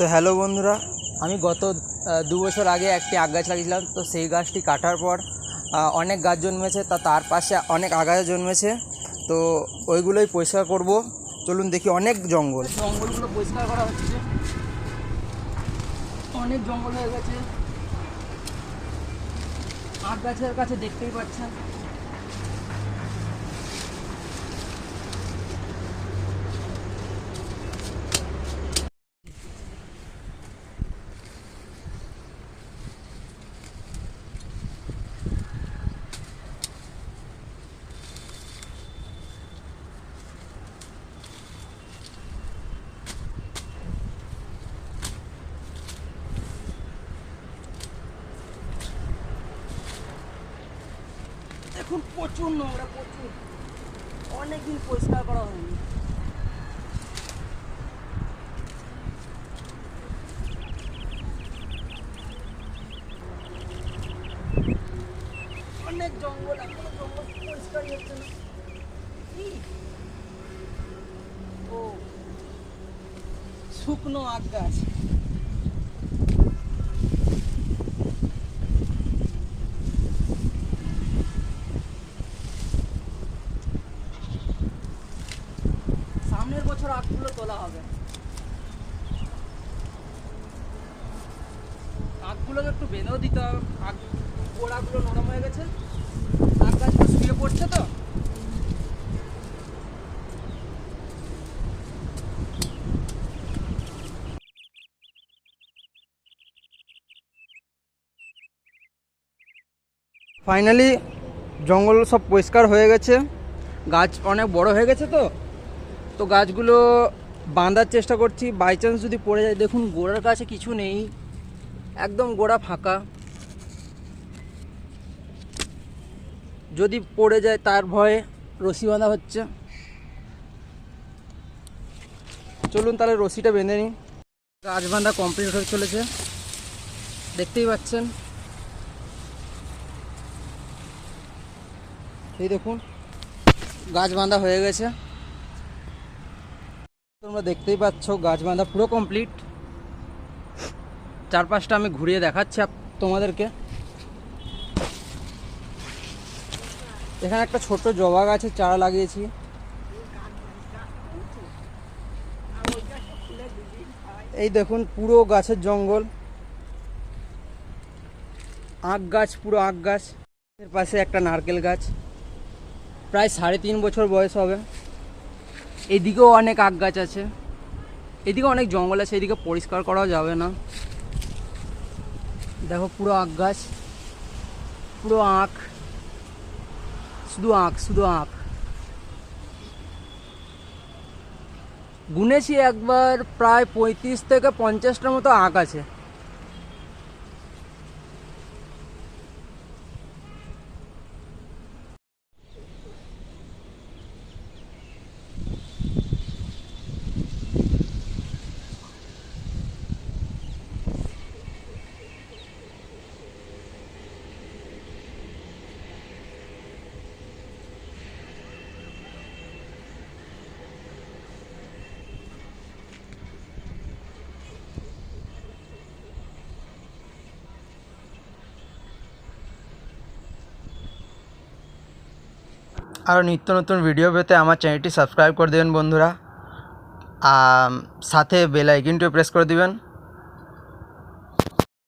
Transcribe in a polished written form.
So hello বন্ধুরা, আমি গত 2 বছর আগে একটি আগ গাছ লাগিয়েছিলাম। তো সেই গাছটি কাটার পর অনেক গাছ জন্মেছে, তার পাশে অনেক আগাছা জন্মেছে। তো ওইগুলোই পরিষ্কার করব। চলুন দেখি। অনেক জঙ্গলগুলো পরিষ্কার করা হচ্ছে। অনেক জঙ্গল হয়ে গেছে আগ গাছের কাছে, দেখতেই পাচ্ছেন। এখন প্রচুর নোংরা, প্রচুর। অনেকদিন পরিষ্কার করা হয়নি। অনেক জঙ্গল, এখনো জঙ্গল পরিষ্কারই হচ্ছে না। ও শুকনো আগ গাছ। সামনের বছর আগগুলো তোলা হবে। আগগুলোকে একটু বেঁধেও দিতে হবে। আগ গোড়াগুলো নরম হয়ে গেছে, আগ গাছগুলো শুয়ে পড়ছে। তো ফাইনালি জঙ্গল সব পরিষ্কার হয়ে গেছে। গাছ অনেক বড় হয়ে গেছে। তো গাছগুলো বাঁধার চেষ্টা করছি, বাই চান্স যদি পড়ে যায়। দেখুন গোড়ার কাছে কিছু নেই, একদম গোড়া ফাঁকা। যদি পড়ে যায় তার ভয়ে রশি বাঁধা হচ্ছে। চলুন তাহলে রশিটা বেঁধে নিই। গাছ বাঁধা কমপ্লিট হয়ে চলেছে, দেখতেই পাচ্ছেন। এই দেখুন গাছ বাঁধা হয়ে গেছে। তোমরা দেখতেই পাচ্ছ গাছ বাঁধা পুরো কমপ্লিট। চারপাশটা আমি ঘুরিয়ে দেখাচ্ছি তোমাদেরকে। এখানে একটা ছোট জবা গাছের চারা লাগিয়েছি। এই দেখুন পুরো গাছের জঙ্গল, আখ গাছ, পুরো আখ গাছ। এর পাশে একটা নারকেল গাছ, প্রায় 3.5 বছর বয়স হবে। এদিকেও অনেক আখ গাছ আছে, এদিকে অনেক জঙ্গল আছে। এদিকে পরিষ্কার করাও যাবে না। দেখো পুরো আখ গাছ, পুরো আখ, শুধু আখ, শুধু আখ। গুনেছি একবার, প্রায় 35 থেকে 50টার মতো আখ আছে। আরও নিত্য নতুন ভিডিও পেতে আমার চ্যানেলটি সাবস্ক্রাইব করে দেবেন বন্ধুরা। সাথে বেল আইকনটিও প্রেস করে দিবেন।